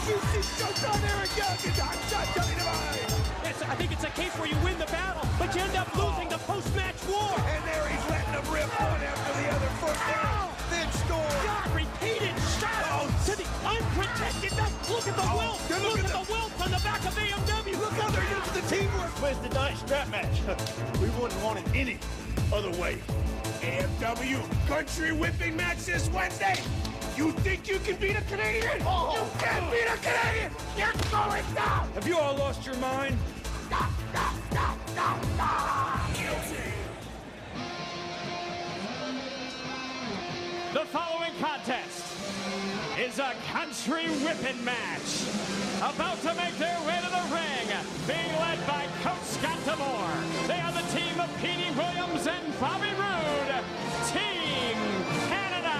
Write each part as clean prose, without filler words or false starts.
juicy showtime there again. It's hot shot coming to mind. I think it's a case where you win the battle, but you end up losing the post-match war. And there he's letting them rip one after the other. Foot down. Then Storm. God, repeated shots to the unprotected. Look at the welt. Look at the welt on the back of AMW. Look how they're using the teamwork. Wednesday night strap match. We wouldn't want it any other way. AMW country whipping match this Wednesday. You think you can beat a Canadian? You can't beat a Canadian. You're going down. Have you all lost your mind? Guilty. The following contest is a country whipping match. About to make their way to the ring, being led by Coach Scott DeMore. They are the team of Petey Williams and Bobby Roode, Team Canada.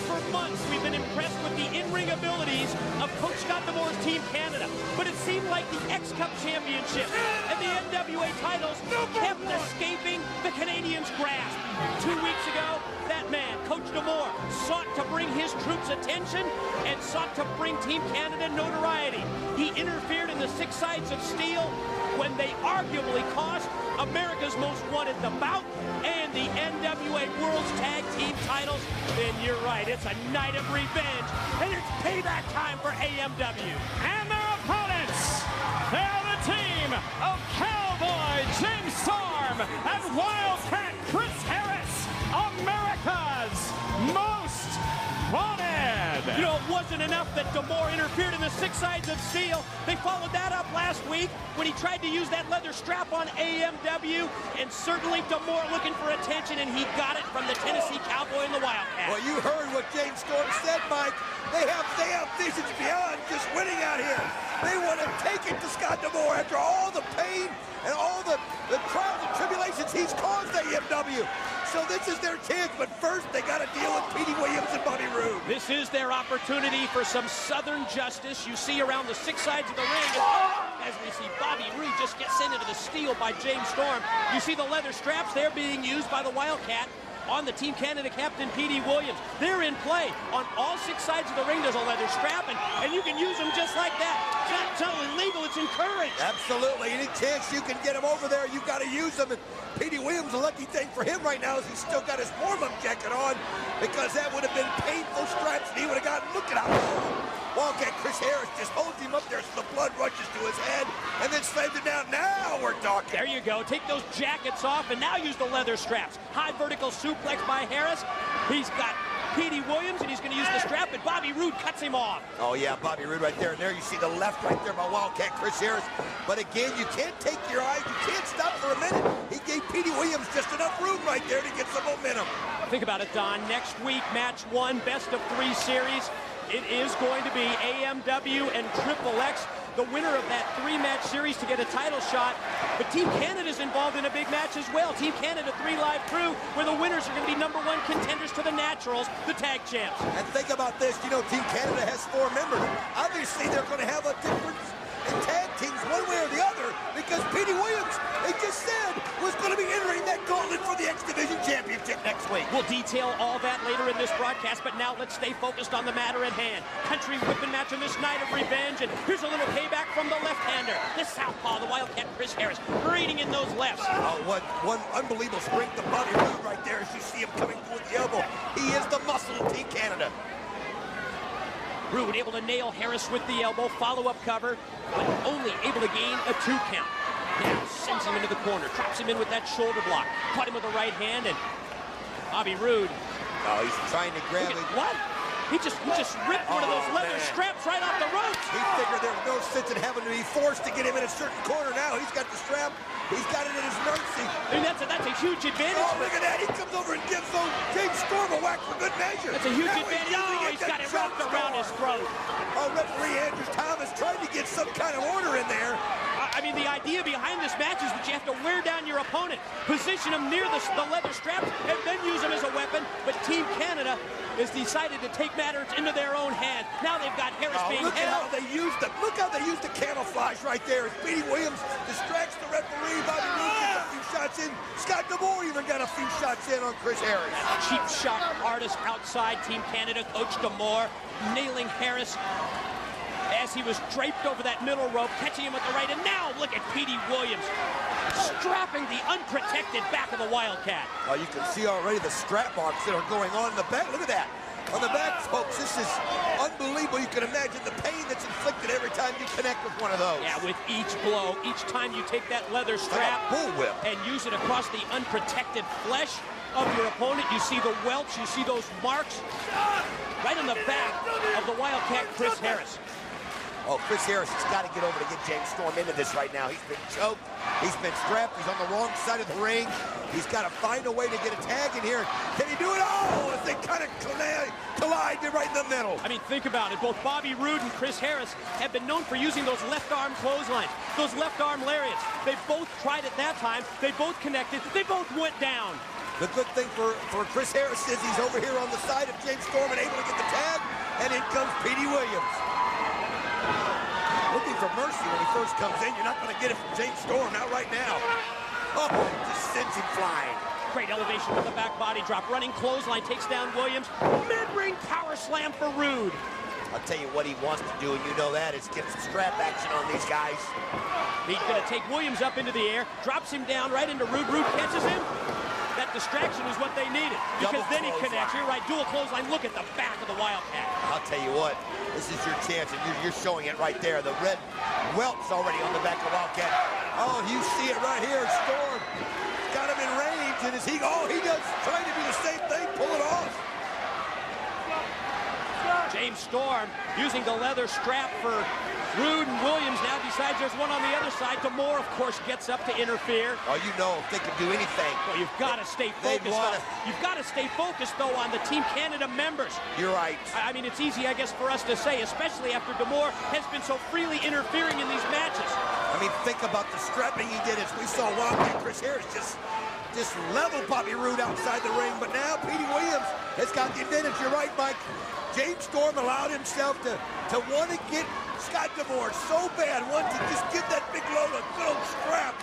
For months, we've been impressed with the in-ring abilities of Coach Scott DeMore's Team Canada, but it seemed like the X-Cup Championship and the NWA titles kept escaping the Canadians' grasp. 2 weeks ago, that man, Coach DeMore, sought to bring his troops attention and sought to bring Team Canada notoriety. He interfered in the Six Sides of Steel when they arguably cost America's Most Wanted the bout and the NWA World's Tag Team titles. Then you're right, it's a night of revenge, and it's payback time for AMW. And their opponents, they are the team of Cowboy James Storm and Wildcat Chris Harris, America's Most Wanted. You know, it wasn't enough that DeMore interfered in the Six Sides of Steel. They followed that up last week when he tried to use that leather strap on AMW, and certainly DeMore looking for attention, and he got it from the Tennessee Cowboy and the Wildcat. Well, you heard what James Storm said, Mike. They have visions beyond just winning out here. They want to take it to Scott DeMore after all the pain and all the trials and tribulations he's caused AMW. So this is their chance, but first they got to deal with Petey Williams and Bobby Roode. This is their opportunity for some Southern justice. You see around the Six Sides of the ring, as we see Bobby Roode just get sent into the steel by James Storm. You see the leather straps there being used by the Wildcat on the Team Canada captain, Petey Williams. They're in play. On all six sides of the ring, there's a leather strap, and you can use them just like that. It's not only legal, it's encouraged. Absolutely. Any chance you can get him over there, you've got to use them. And Petey Williams, the lucky thing for him right now is he's still got his warm-up jacket on, because that would have been painful straps, and he would have gotten, look at how Wildcat Chris Harris just holds him up there so the blood rushes to his head and then slams it down. Now we're talking. There you go. Take those jackets off and now use the leather straps. High vertical suplex by Harris. He's got Petey Williams, and he's going to use the strap, and Bobby Roode cuts him off. Oh, yeah, Bobby Roode right there. And there you see the left right there by Wildcat Chris Harris. But again, you can't take your eyes. You can't stop for a minute. He gave Petey Williams just enough room right there to get some momentum. Think about it, Don. Next week, match 1, best of 3 series. It is going to be AMW and Triple X, the winner of that 3-match series to get a title shot. But Team Canada's involved in a big match as well. Team Canada 3 Live Crew, where the winners are going to be #1 contenders to the Naturals, the tag champs. And think about this, you know, Team Canada has 4 members. Obviously, they're going to have a difference in tag teams one way or the other, because Petey Williams, they just said, was going to be entering that gauntlet for the X Division Championship next week. We'll detail all that later in this broadcast, but now let's stay focused on the matter at hand. Country whipping match on this night of revenge, and here's a little payback from the left-hander. The southpaw, the Wildcat Chris Harris, raiding in those lefts. Oh, one unbelievable strength of Bobby Roode right there as you see him coming through with the elbow. He is the muscle of Team Canada. Roode able to nail Harris with the elbow, follow-up cover, but only able to gain a 2 count. Now sends him into the corner, drops him in with that shoulder block, caught him with the right hand, and Bobby Roode. Oh, he's trying to grab it. What? He just ripped one of those leather straps right off the ropes. He figured there was no sense in having to be forced to get him in a certain corner. Now he's got the strap. He's got it at his mercy. I mean, that's a huge advantage. Oh, look at that. He comes over and gives James Storm a whack for good measure. That's a huge advantage. Oh, he's got it wrapped around his throat. Oh, referee Andrew Thomas tried to get some kind of order in there. I mean, the idea behind this match is that you have to wear down your opponent, position him near the leather straps, and then use him as a weapon. But Team Canada has decided to take matters into their own hands. Now they've got Harris being look held. Look how they used the camouflage right there. As Petey Williams distracts the referee. Bobby Roode gets a few shots in. Scott DeMore even got a few shots in on Chris Harris. Cheap shot artist outside Team Canada, Coach DeMore, nailing Harris. as he was draped over that middle rope, catching him with the right. And now look at Petey Williams strapping the unprotected back of the Wildcat. Oh, you can see already the strap marks that are going on in the back. Look at that. On the back, folks, this is unbelievable. You can imagine the pain that's inflicted every time you connect with one of those. Yeah, with each blow, each time you take that leather strap like a bullwhip and use it across the unprotected flesh of your opponent, you see the welts, you see those marks right on the back of the Wildcat, Chris Harris. Oh, Chris Harris has got to get over to get James Storm into this right now. He's been choked. He's been strapped. He's on the wrong side of the ring. He's got to find a way to get a tag in here. Can he do it? Oh, as they kind of collide right in the middle. I mean, think about it. Both Bobby Roode and Chris Harris have been known for using those left arm clotheslines, those left arm lariats. They both tried it that time. They both connected. They both went down. The good thing for Chris Harris is he's over here on the side of James Storm and able to get the tag. And in comes Petey Williams. Looking for mercy when he first comes in. You're not going to get it from James Storm, not right now. Oh, just sends him flying. Great elevation with the back body drop. Running clothesline takes down Williams. Mid-ring power slam for Roode. I'll tell you what he wants to do, and you know that, is get some strap action on these guys. He's going to take Williams up into the air, drops him down right into Roode. Roode catches him. That distraction is what they needed, because then he connects. You're right, dual clothesline. Look at the back of the Wildcat. I'll tell you what, this is your chance, and you're showing it right there. The red welts already on the back of Wildcat. Oh, you see it right here. Storm got him in range, and he does trying to do the same thing, pull it off. James Storm using the leather strap for Roode and Williams. Now decides there's one on the other side. D'Amore, of course, gets up to interfere. Oh, you know, if they can do anything. Well, you've got to stay focused, though. You've got to stay focused, though, on the Team Canada members. You're right. I mean, it's easy, I guess, for us to say, especially after D'Amore has been so freely interfering in these matches. I mean, think about the strapping he did as we saw Wildcat Chris Harris just level Bobby Roode outside the ring. But now Petey Williams has got the advantage. You're right, Mike. James Storm allowed himself to want to get Scott D'Amore so bad, want to just give that big load of good old strap.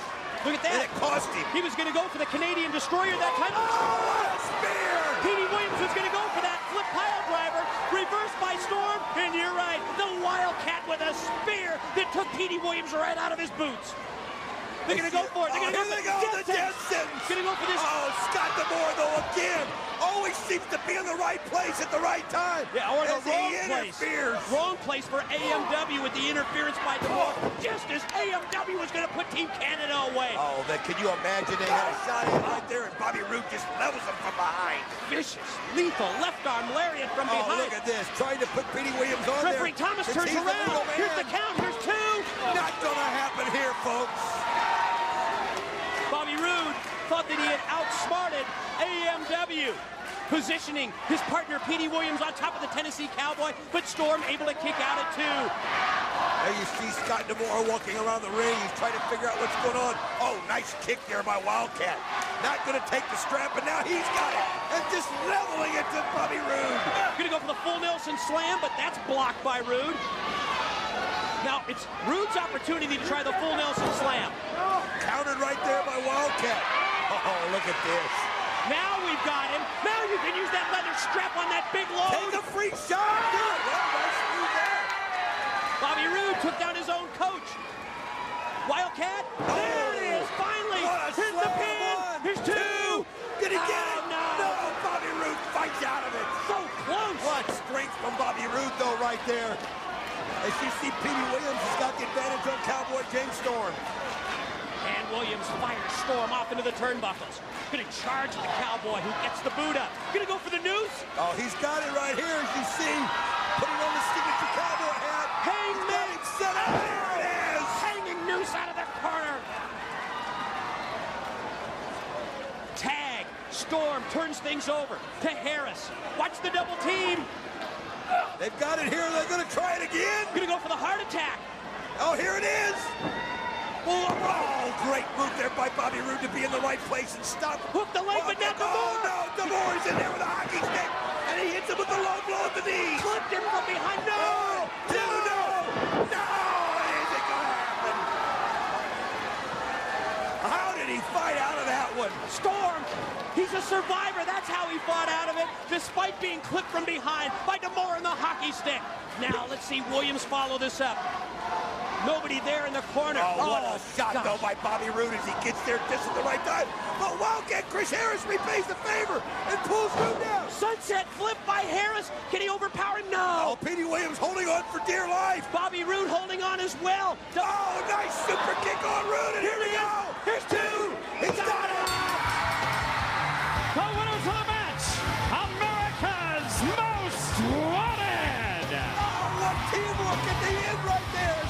Look at that. And it cost him. He was going to go for the Canadian Destroyer that time. Oh, a spear! Petey Williams was going to go for that flip pile driver, reversed by Storm, and you're right, the Wildcat with a spear that took Petey Williams right out of his boots. They're going to go for it. They're going to go for the death sentence. Going to go for this. Oh, Scott D'Amore, though, again, always seems to be in the right place at the right time. Yeah, or the wrong place. Wrong place for AMW with the interference by D'Amore, just as AMW was going to put Team Canada away. Oh, can you imagine? They had a shot in right there, and Bobby Roode just levels him from behind. Vicious, lethal left arm lariat from behind. Oh, look at this. Trying to put Petey Williams on there. Referee Thomas turns around. Here's the count. Here's two. Not going to happen here, folks. Bobby Roode thought that he had outsmarted AMW, positioning his partner Petey Williams on top of the Tennessee Cowboy, but Storm able to kick out at two. There you see Scott D'Amore walking around the ring. He's trying to figure out what's going on. Oh, nice kick there by Wildcat. Not going to take the strap, but now he's got it. And just leveling it to Bobby Roode. Going to go for the full Nelson slam, but that's blocked by Roode. Now, it's Roode's opportunity to try the full Nelson slam. Countered right there by Wildcat. Oh, look at this. Now we've got him. Now you can use that leather strap on that big load. Take a free shot. Do it. Well, nice move there. Bobby Roode took down his own coach. Wildcat. There it is. Finally. Here's the pin. Here's two. Did he get it? No. No. Bobby Roode fights out of it. So close. What strength from Bobby Roode, though, right there. As you see, Petey Williams has got the advantage on Cowboy James Storm. And Williams fires Storm off into the turnbuckles. Going to charge the Cowboy, who gets the boot up. Going to go for the noose. Oh, he's got it right here, as you see. Putting on the signature Cowboy hat. Hangman set up. There it is. Hanging noose out of the corner. Tag. Storm turns things over to Harris. Watch the double team. They've got it here. They're going to try it again. Going to go for the heart attack. Oh, here it is. Oh, great move there by Bobby Roode to be in the right place and stop. Hook the leg, but not D'Amore. Oh, no. D'Amore's in there with a hockey stick. And he hits him with the low blow at the knee. Clipped him from behind. No. No. It isn't going to happen. How did he fight out of that one? doing? Storm, he's a survivor. That's how he fought out of it, despite being clipped from behind by D'Amore in the hockey stick. Now, let's see Williams follow this up. Nobody there in the corner. Oh, what a shot, though, by Bobby Roode as he gets there just at the right time. But Wildcat Chris Harris repays the favor and pulls Roode down. Sunset flip by Harris. Can he overpower him? No. Oh, Petey Williams holding on for dear life. Bobby Roode holding on as well. Oh, nice super kick on Roode, and here we go. Here's two. He's got it. The winners of the match, America's Most Wanted. Oh, what teamwork at the end right there.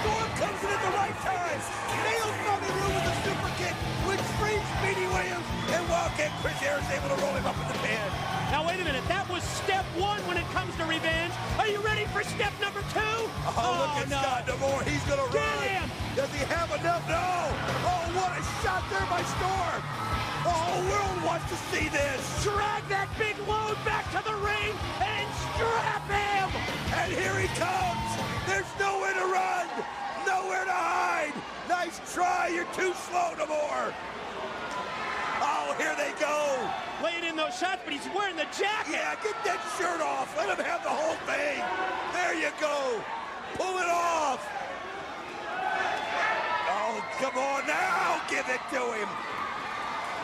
Storm comes in at the right time. Nails Bobby Roode with a super kick, which frees Petey Williams, and Wildcat Chris Harris able to roll him up in the pin. Now, wait a minute. That was step one when it comes to revenge. Are you ready for step number two? Oh, look at Scott D'Amore. He's going to run. Him. Does he have enough? No. Oh, what a shot there by Storm. The whole world wants to see this. Drag that big load back to the ring and strap him. And here he comes. There's nowhere to run. Nowhere to hide. Nice try. You're too slow, D'Amore. Oh, here they go. Laying in those shots, but he's wearing the jacket. Yeah, get that shirt off. Let him have the whole thing. There you go. Pull it off. Oh, come on now. Give it to him.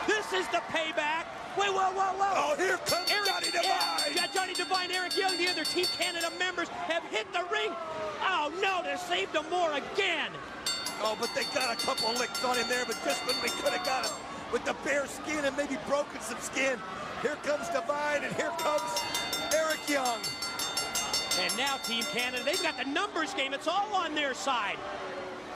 This is the payback. Wait, whoa, whoa, whoa. Oh, here comes Johnny Devine. Yeah, Johnny Devine, Eric Young, the other Team Canada members have hit the ring. Oh, no, they saved D'Amore again. Oh, but they got a couple licks on him there, but just when we could have got him with the bare skin and maybe broken some skin. Here comes Devine, and here comes Eric Young. And now Team Canada, they've got the numbers game. It's all on their side.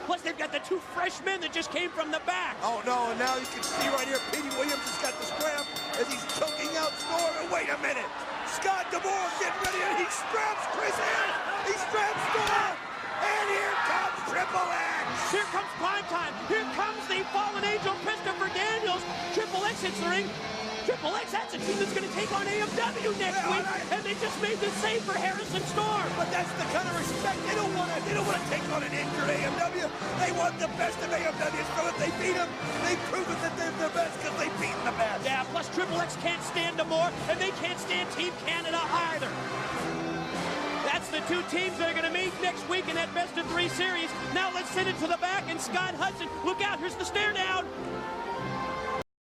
Plus, they've got the two fresh men that just came from the back. Oh, no, and now you can see right here, Petey Williams has got the scrap as he's choking out Storm. And wait a minute. Scott D'Amore getting ready, and he straps Chris Harris. He straps Storm. And here comes Triple X. Here comes prime time. Here comes the fallen angel, Christopher Daniels. Triple X hits the ring. Triple X, that's a team that's going to take on AMW next week. And they just made the save for Harrison Storm. But that's the kind of respect they don't want to take on an injured AMW. They want the best of AMW. So if they beat them, they've proven that they're the best because they've beaten the best. Yeah, plus Triple X can't stand D'Amore, and they can't stand Team Canada either. That's the two teams that are going to meet next week in that best-of-3 series. Now let's send it to the back, and Scott Hudson, look out, here's the stare down.